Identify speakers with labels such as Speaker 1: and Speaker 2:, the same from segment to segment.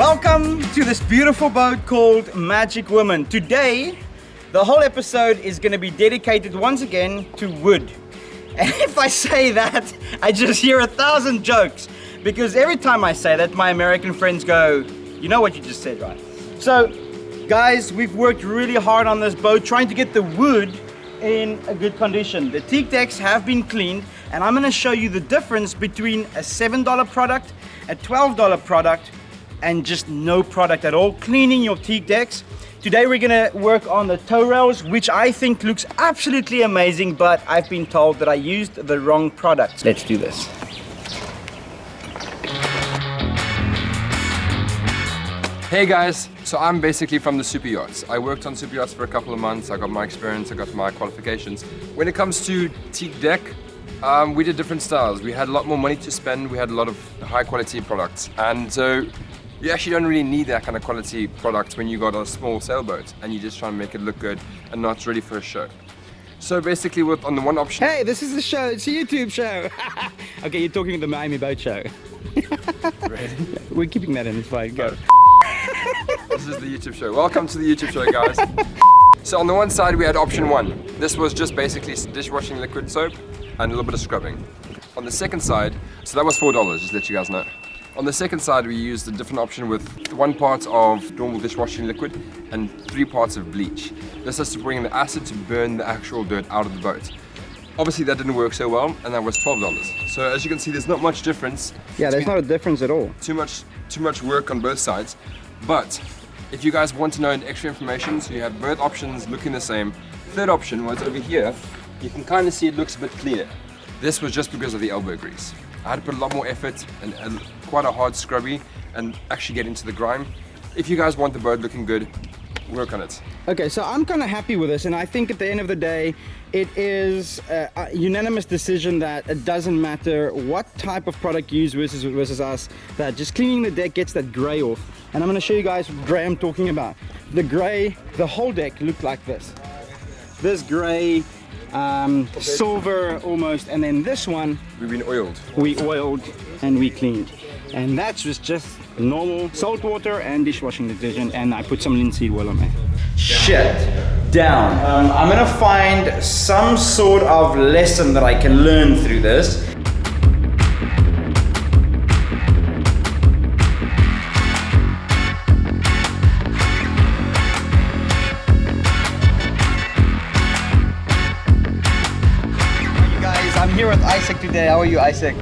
Speaker 1: Welcome to this beautiful boat called Magic Woman. Today, the whole episode is going to be dedicated once again to wood. And if I say that, I just hear 1,000 jokes. Because every time I say that, my American friends go, you know what you just said, right? So, guys, we've worked really hard on this boat, trying to get the wood in a good condition. The teak decks have been cleaned, and I'm going to show you the difference between a $7 product, a $12 product, and just no product at all, cleaning your teak decks. Today we're gonna work on the tow rails, which I think looks absolutely amazing, but I've been told that I used the wrong product. Let's do this.
Speaker 2: Hey guys, so I'm basically from the super yachts. I worked on super yachts for a couple of months. I got my experience, I got my qualifications. When it comes to teak deck, we did different styles. We had a lot more money to spend. We had a lot of high quality products. And so you actually don't really need that kind of quality product when you got a small sailboat and you just try and make it look good and not ready for a show. So basically on the one option...
Speaker 1: Hey, this is a show, it's a YouTube show. Okay, you're talking the Miami Boat Show.
Speaker 2: Really?
Speaker 1: We're keeping that in, it's fine, go.
Speaker 2: This is the YouTube show. Welcome to the YouTube show, guys. So on the one side we had option one. This was just basically dishwashing liquid soap and a little bit of scrubbing. On the second side, so that was $4, just to let you guys know. On the second side, we used a different option with 1 part of normal dishwashing liquid and 3 parts of bleach. This is to bring the acid to burn the actual dirt out of the boat. Obviously that didn't work so well, and that was $12. So as you can see, there's not much difference.
Speaker 1: Yeah, there's not a difference at all.
Speaker 2: Too much work on both sides. But if you guys want to know extra information, so you have both options looking the same. Third option was over here. You can kind of see it looks a bit cleaner. This was just because of the elbow grease. I had to put a lot more effort and quite a hard scrubby and actually get into the grime. If you guys want the boat looking good, work on it.
Speaker 1: Okay, so I'm kind of happy with this, and I think at the end of the day, it is a unanimous decision that it doesn't matter what type of product you use versus us, that just cleaning the deck gets that gray off. And I'm going to show you guys what gray I'm talking about. The gray, the whole deck looked like this. This gray, silver almost, and then this one
Speaker 2: we've been oiled.
Speaker 1: We oiled and we cleaned, and that was just normal salt water and dishwashing detergent, and I put some linseed oil on there. Shit down. I'm gonna find some sort of lesson that I can learn through this. I'm here with Isaac today. How are you, Isaac?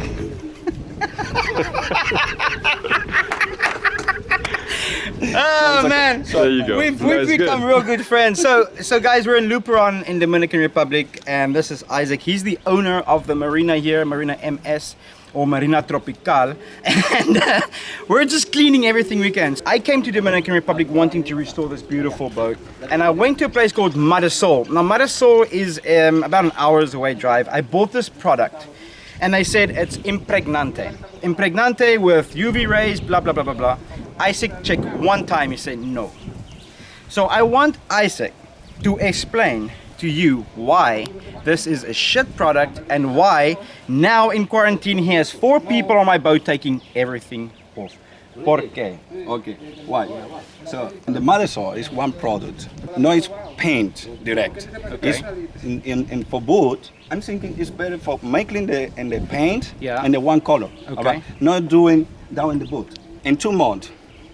Speaker 1: Oh man,
Speaker 2: there you go.
Speaker 1: We've become real good friends. So guys, we're in Luperon in Dominican Republic, and this is Isaac. He's the owner of the marina here, Marina MS or Marina Tropical, and we're just cleaning everything we can. I came to Dominican Republic wanting to restore this beautiful boat, and I went to a place called Marisol. Now Marisol is about an hour's away drive. I bought this product, and they said it's impregnante with UV rays, blah blah blah blah blah. Isaac checked one time, he said no. So I want Isaac to explain to you why this is a shit product and why now in quarantine he has 4 people on my boat taking everything off. ¿Por qué?
Speaker 3: Okay, why? So the Marisol is one product. No, it's paint direct.
Speaker 1: Okay.
Speaker 3: In for boat, I'm thinking it's better for making the paint
Speaker 1: Yeah.
Speaker 3: and the one color.
Speaker 1: Okay.
Speaker 3: All right? Not doing down in the boat. In 2 months,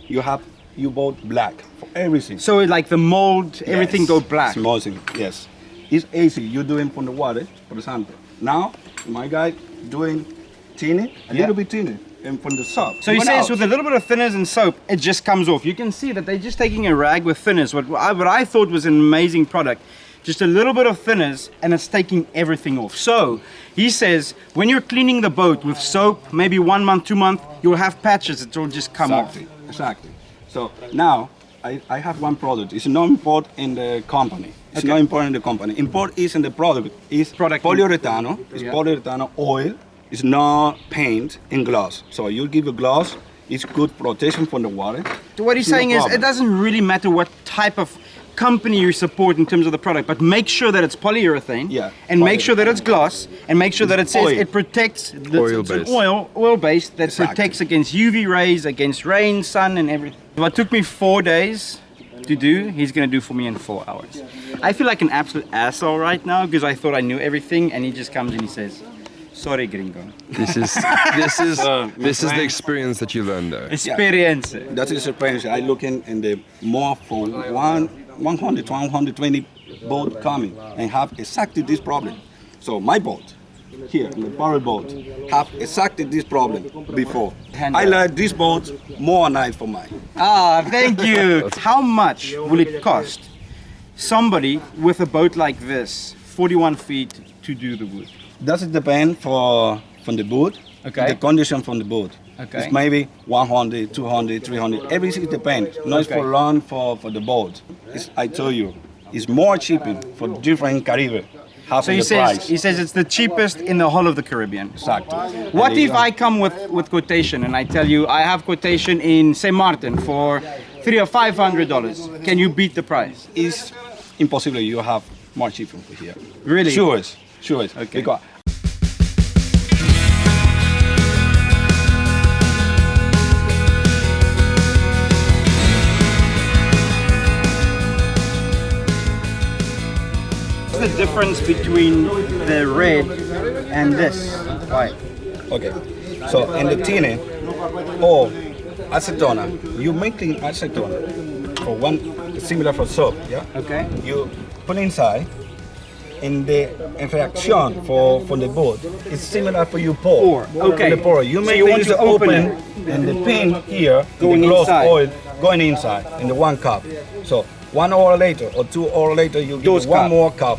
Speaker 3: you bought black for everything.
Speaker 1: So like the mold, everything
Speaker 3: Yes.
Speaker 1: go black.
Speaker 3: Smoothing, yes. It's easy. You're doing from the water, for example. Now, my guy doing thinner, a little bit thinner, and from the soap.
Speaker 1: So he says with a little bit of thinners and soap, it just comes off. You can see that they're just taking a rag with thinners, what I thought was an amazing product. Just a little bit of thinners and it's taking everything off. So he says when you're cleaning the boat with soap, maybe 1 month, 2 months, you'll have patches that will just come off.
Speaker 3: Exactly. So now I have one product. It's not import in the company. It's
Speaker 1: Okay.
Speaker 3: not important in the company. Import is in the product. It's polyurethane. It's
Speaker 1: Yeah.
Speaker 3: polyurethane oil. It's not paint and gloss. So you give a gloss. It's good protection from the water.
Speaker 1: So what he's
Speaker 3: No
Speaker 1: saying is
Speaker 3: problem.
Speaker 1: it doesn't really matter what type of company you support in terms of the product, but make sure that it's polyurethane,
Speaker 3: Yeah,
Speaker 1: and make sure that it's glass, and make sure that it says
Speaker 3: oil.
Speaker 1: it protects. It's an
Speaker 2: Oil-based.
Speaker 1: oil-based that
Speaker 3: Exactly.
Speaker 1: protects against UV rays, against rain, sun, and everything. What took me 4 days to do, he's gonna do for me in 4 hours. I feel like an absolute asshole right now because I thought I knew everything, and he just comes and he says, "Sorry, gringo."
Speaker 2: This is the experience that you learn though.
Speaker 1: Experience.
Speaker 3: That is experience. I looking in the more for 100 to 120 boat coming and have exactly this problem. So my boat here, the power boat, have exactly this problem before. I like this boat more nice for mine.
Speaker 1: Ah, thank you. How much will it cost somebody with a boat like this, 41 feet, to do the wood?
Speaker 3: Does it depend from the boat?
Speaker 1: Okay.
Speaker 3: The condition from the boat.
Speaker 1: Okay.
Speaker 3: It's maybe 100, 200, 300. Everything depends. Not
Speaker 1: Okay.
Speaker 3: for long for the boat. I told you, it's more cheaper for different Caribbean. Half
Speaker 1: So
Speaker 3: of
Speaker 1: he
Speaker 3: the
Speaker 1: says
Speaker 3: price.
Speaker 1: it's the cheapest in the whole of the Caribbean.
Speaker 3: Exactly.
Speaker 1: What
Speaker 3: And
Speaker 1: if
Speaker 3: you
Speaker 1: I come with quotation and I tell you I have quotation in St. Martin for $300 or $500? Can you beat the price?
Speaker 3: It's impossible you have more cheaper for here.
Speaker 1: Really?
Speaker 3: Sure.
Speaker 1: Okay.
Speaker 3: Because
Speaker 1: What's the difference between the red and this white?
Speaker 3: okay, so in the tin or acetona, you making acetona for one similar for soap, yeah?
Speaker 1: Okay.
Speaker 3: You put inside, in the reaction for the boat, it's similar for you pour.
Speaker 1: Okay.
Speaker 3: The pour. You
Speaker 1: So
Speaker 3: make
Speaker 1: you want
Speaker 3: things
Speaker 1: to open
Speaker 3: and the pin here,
Speaker 1: Going
Speaker 3: the close
Speaker 1: inside.
Speaker 3: oil going inside in the 1 cup. So 1 hour later or 2 hours later, you
Speaker 1: Those
Speaker 3: give 1
Speaker 1: cup.
Speaker 3: more cup.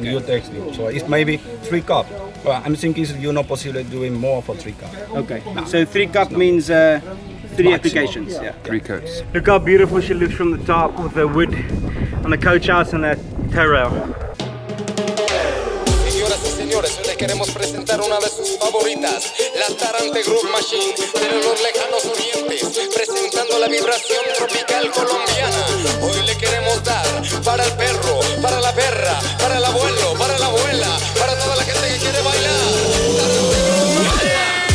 Speaker 3: You take it. So it's maybe 3 cup. But I'm thinking you're not possible doing more for 3 cup.
Speaker 1: Okay. So 3 cup means 3 applications. Yeah.
Speaker 2: 3 coats.
Speaker 1: Look how beautiful she looks from the top with the wood on the coach house and that tow rail.
Speaker 4: Señoras y señores, hoy les queremos presentar una de sus favoritas, la Tarante Groove Machine de los lejanos orientes, presentando la vibración tropical colombiana. Hoy le queremos dar para el perro, para la perra, para el abuelo, para la abuela, para toda la gente que quiere bailar. Tarante Groove Machine.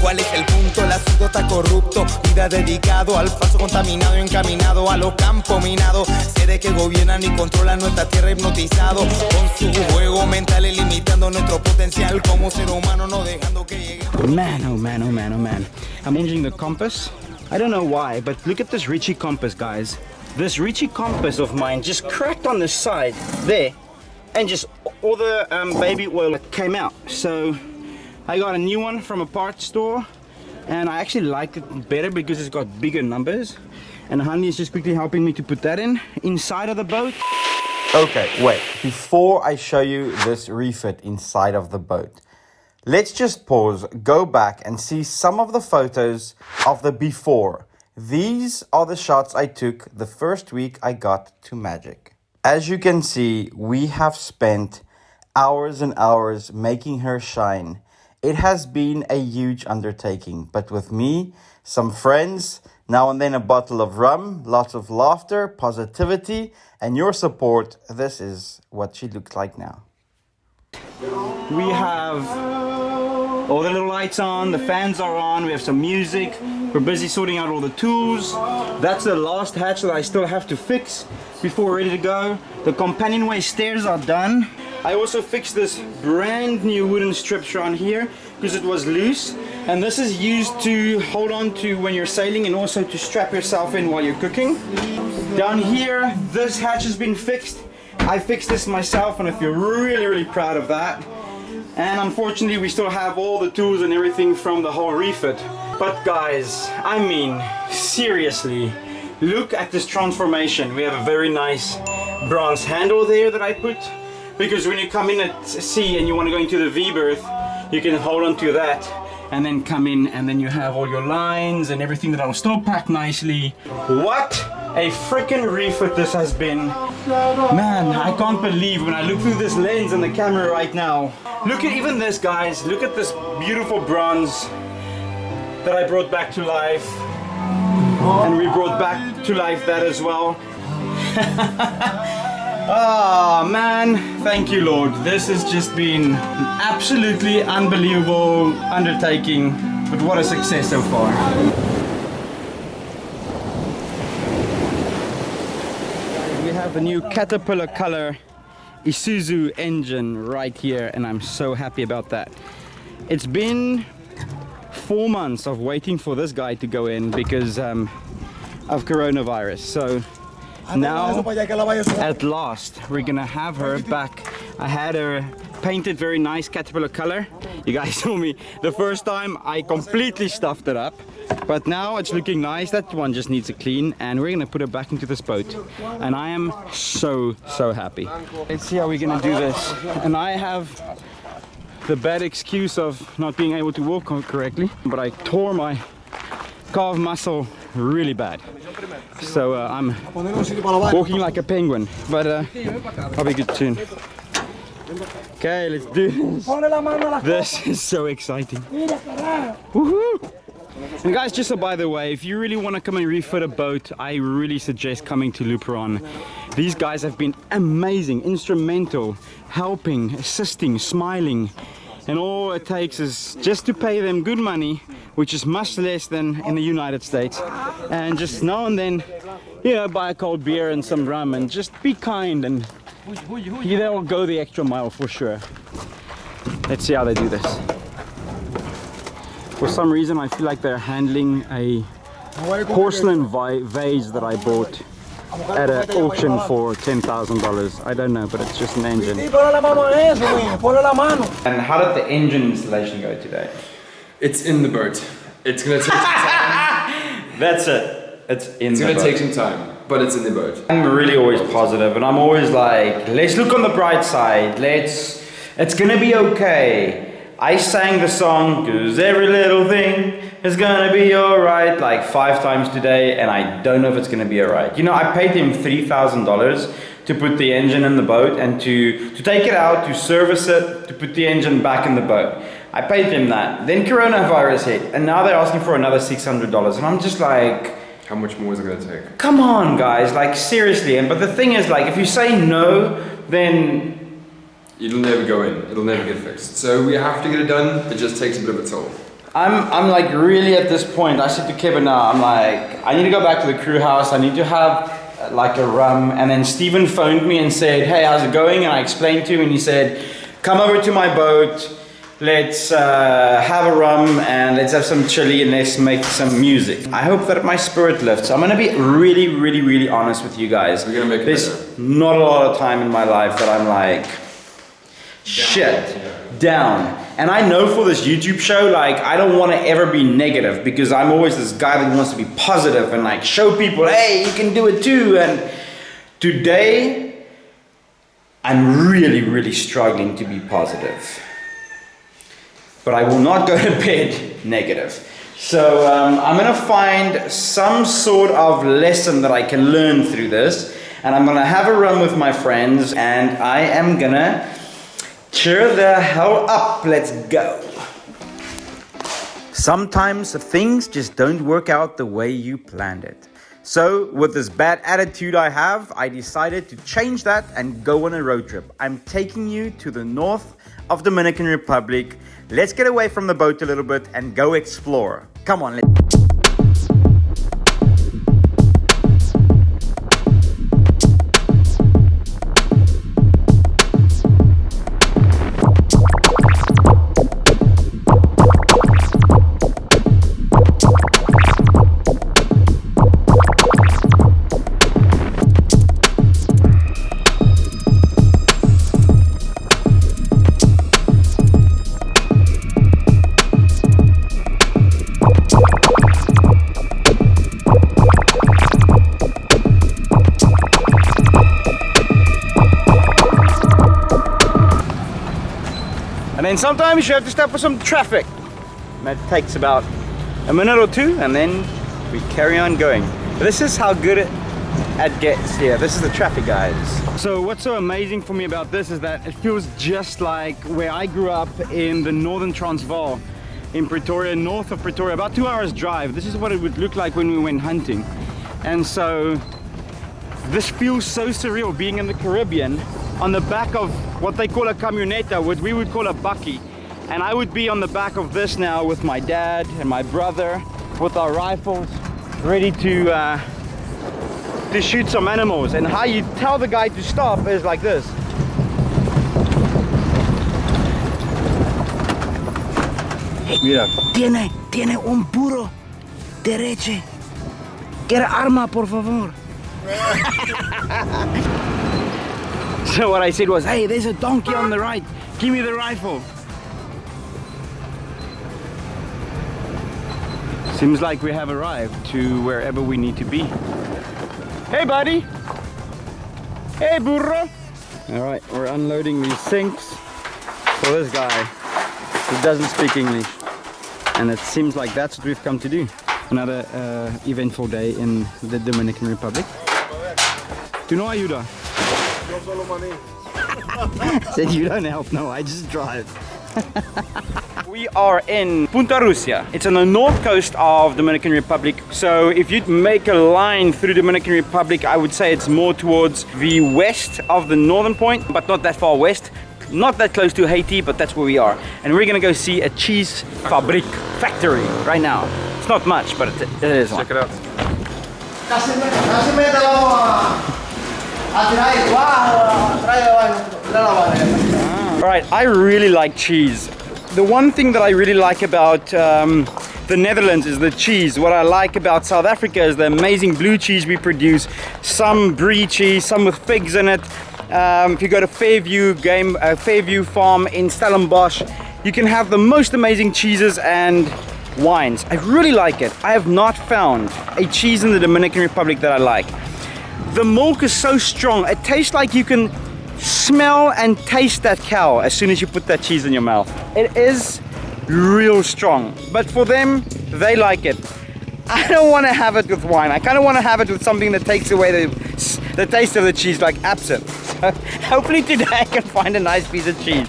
Speaker 4: ¿Cuál es el punto? El asunto está corrupto. Vida dedicado al falso contaminado, encaminado a lo campo minado. Seres que gobiernan y controlan nuestra tierra hipnotizado con su juego mental, limitando nuestro potencial como ser humano, no dejando que llegue.
Speaker 1: Man, oh man, oh man, oh man. I'm changing the compass. I don't know why, but look at this Ritchie compass, guys. This Ritchie compass of mine just cracked on the side there, and just all the baby oil came out. So I got a new one from a parts store, and I actually like it better because it's got bigger numbers. And Honey is just quickly helping me to put that inside of the boat.
Speaker 5: Okay, wait. Before I show you this refit inside of the boat, let's just pause, go back and see some of the photos of the before. These are the shots I took the first week I got to Magic. As you can see, we have spent hours and hours making her shine. It has been a huge undertaking, but with me, some friends, now and then a bottle of rum, lots of laughter, positivity, and your support, this is what she looks like now.
Speaker 1: We have all the little lights on, the fans are on, we have some music, we're busy sorting out all the tools. That's the last hatch that I still have to fix before we're ready to go. The companionway stairs are done. I also fixed this brand new wooden strips around here because it was loose, and this is used to hold on to when you're sailing and also to strap yourself in while you're cooking. Down here, this hatch has been fixed. I fixed this myself and I feel really proud of that. And unfortunately we still have all the tools and everything from the whole refit. But guys, I mean, seriously, look at this transformation. We have a very nice bronze handle there that I put, because when you come in at sea and you want to go into the V-berth, you can hold on to that and then come in, and then you have all your lines and everything that will still pack nicely. What a freaking refit this has been. Man, I can't believe when I look through this lens and the camera right now, Look at even this, guys. Look at this beautiful bronze that I brought back to life. And we brought back to life that as well. Oh man, thank you Lord. This has just been an absolutely unbelievable undertaking, but what a success so far. We have a new Caterpillar color Isuzu engine right here, and I'm so happy about that. It's been 4 months of waiting for this guy to go in because of coronavirus. So now at last we're gonna have her back. I had her painted very nice Caterpillar color. You guys saw me the first time, I completely stuffed it up, but now it's looking nice. That one just needs a clean, and we're gonna put her back into this boat, and I am so happy. Let's see how we're gonna do this. And I have the bad excuse of not being able to walk correctly, but I tore my calf muscle really bad, so I'm walking like a penguin, but I'll be good soon. Okay, let's do this. This is so exciting. Woohoo! And guys, just so by the way, if you really want to come and refit a boat, I really suggest coming to Luperon. These guys have been amazing, instrumental, helping, assisting, smiling. And all it takes is just to pay them good money, which is much less than in the United States. And just now and then, you know, buy a cold beer and some rum and just be kind, and they'll go the extra mile for sure. Let's see how they do this. For some reason, I feel like they're handling a porcelain vase that I bought at an auction for $10,000. I don't know, but it's just an engine. And how did the engine installation go today?
Speaker 2: It's in the boat. It's gonna take some time.
Speaker 1: That's it. It's
Speaker 2: gonna take some time, but it's in the boat.
Speaker 1: I'm really always positive, and I'm always like, let's look on the bright side. It's gonna be okay. I sang the song, 'cause every little thing is gonna be alright, like 5 times today, and I don't know if it's gonna be alright. You know, I paid him $3,000 to put the engine in the boat and to take it out, to service it, to put the engine back in the boat. I paid him that. Then coronavirus hit, and now they're asking for another $600, and I'm just like,
Speaker 2: how much more is it gonna take?
Speaker 1: come on guys, like seriously. But the thing is, like, if you say no, then
Speaker 2: it'll never go in. It'll never get fixed. So we have to get it done. It just takes a bit of a toll.
Speaker 1: I'm like really at this point, I said to Kevin now, I'm like, I need to go back to the crew house. I need to have like a rum. And then Steven phoned me and said, hey, how's it going? And I explained to him, and he said, come over to my boat. Let's have a rum and let's have some chili and let's make some music. I hope that my spirit lifts. I'm gonna be really honest with you guys.
Speaker 2: We're gonna make it
Speaker 1: There's
Speaker 2: better.
Speaker 1: not a lot of time in my life that I'm like, down. And I know for this YouTube show, like, I don't want to ever be negative, because I'm always this guy that wants to be positive and like show people, hey, you can do it too. And today, I'm really struggling to be positive. But I will not go to bed negative. So I'm gonna find some sort of lesson that I can learn through this, and I'm gonna have a run with my friends, and I am gonna cheer the hell up. Let's go. Sometimes things just don't work out the way you planned it. So with this bad attitude I have, I decided to change that and go on a road trip. I'm taking you to the north of Dominican Republic. Let's get away from the boat a little bit and go explore. Come on, let's... And then sometimes you have to stop for some traffic. And that takes about a minute or two, and then we carry on going. This is how good it gets here. This is the traffic, guys. So what's so amazing for me about this is that it feels just like where I grew up in the northern Transvaal in Pretoria, north of Pretoria, about 2 hours drive. This is what it would look like when we went hunting. And so this feels so surreal being in the Caribbean on the back of what they call a camioneta, what we would call a bakkie. And I would be on the back of this now with my dad and my brother with our rifles ready to shoot some animals. And how you tell the guy to stop is like this. Mira.
Speaker 6: Tiene un puro derecho. Quiere arma, por favor.
Speaker 1: So what I said was, hey, there's a donkey on the right. Give me the rifle. Seems like we have arrived to wherever we need to be. Hey, buddy. Hey, burro. All right, we're unloading these sinks for this guy who doesn't speak English. And it seems like that's what we've come to do. Another eventful day in the Dominican Republic. Tu no ayuda? Said you don't help, no, I just drive. We are in Punta Rusia. It's on the north coast of Dominican Republic. So if you'd make a line through Dominican Republic, I would say it's more towards the west of the northern point, but not that far west. Not that close to Haiti, but that's where we are. And we're gonna go see a cheese factory right now. It's not much, but it is one.
Speaker 2: Check it out.
Speaker 1: Alright, I really like cheese. The one thing that I really like about the Netherlands is the cheese. What I like about South Africa is the amazing blue cheese we produce. Some brie cheese, some with figs in it. If you go to Fairview Farm in Stellenbosch, you can have the most amazing cheeses and wines. I really like it. I have not found a cheese in the Dominican Republic that I like. The milk is so strong. It tastes like you can smell and taste that cow as soon as you put that cheese in your mouth. It is real strong, but for them, they like it. I don't want to have it with wine. I kind of want to have it with something that takes away the taste of the cheese, like absinthe. So hopefully today I can find a nice piece of cheese.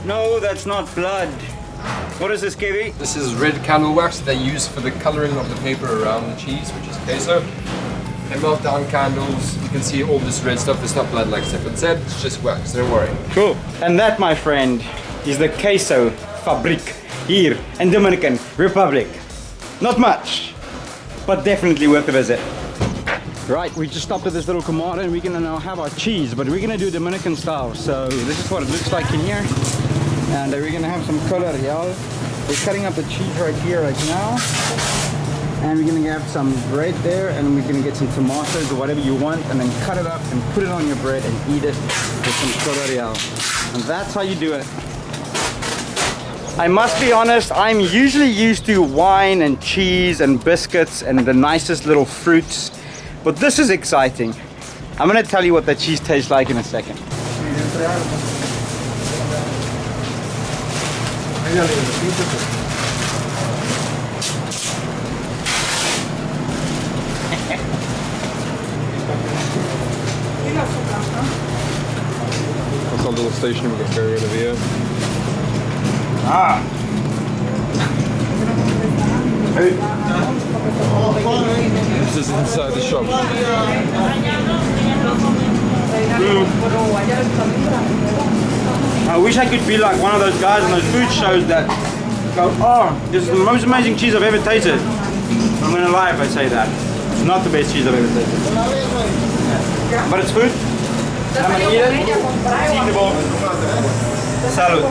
Speaker 1: No, that's not blood. What is this, KB?
Speaker 2: This is red candle wax that they use for the coloring of the paper around the cheese, which is queso. They melt down candles. You can see all this red stuff. It's not blood like Stefan said, it's just wax, don't worry.
Speaker 1: Cool. And that, my friend, is the queso fabric here in Dominican Republic. Not much, but definitely worth a visit. Right, we just stopped at this little commode and we're gonna now have our cheese, but we're gonna do Dominican style. So this is what it looks like in here. And we're gonna have some colorial. We're cutting up the cheese right here, right now. And we're gonna have some bread there, and we're gonna get some tomatoes or whatever you want, and then cut it up and put it on your bread and eat it with some colorial. And that's how you do it. I must be honest, I'm usually used to wine and cheese and biscuits and the nicest little fruits. But this is exciting. I'm gonna tell you what that cheese tastes like in a second.
Speaker 2: That's our little station we've got ferry over here.
Speaker 1: Ah.
Speaker 2: This is inside the shop.
Speaker 1: I wish I could be like one of those guys on those food shows that go, oh, this is the most amazing cheese I've ever tasted. I'm gonna lie if I say that. It's not the best cheese I've ever tasted. But it's food. I'm gonna eat it. It's eatable. Salud.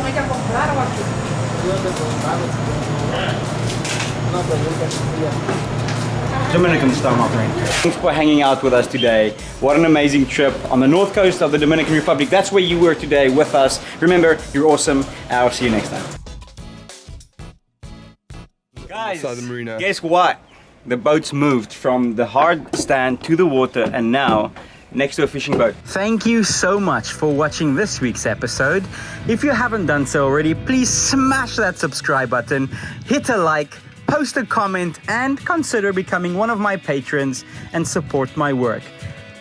Speaker 1: Dominican style, my friend. Thanks for hanging out with us today. What an amazing trip on the north coast of the Dominican Republic. That's where you were today with us. Remember, you're awesome. I'll see you next time. Guys,
Speaker 2: Outside the marina.
Speaker 1: guess what? The boat's moved from the hard stand to the water and now next to a fishing boat. Thank you so much for watching this week's episode. If you haven't done so already, please smash that subscribe button, hit a like, post a comment, and consider becoming one of my patrons and support my work.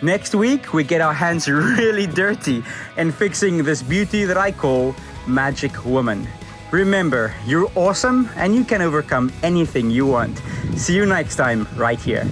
Speaker 1: Next week, we get our hands really dirty and fixing this beauty that I call Magic Woman. Remember, you're awesome and you can overcome anything you want. See you next time right here.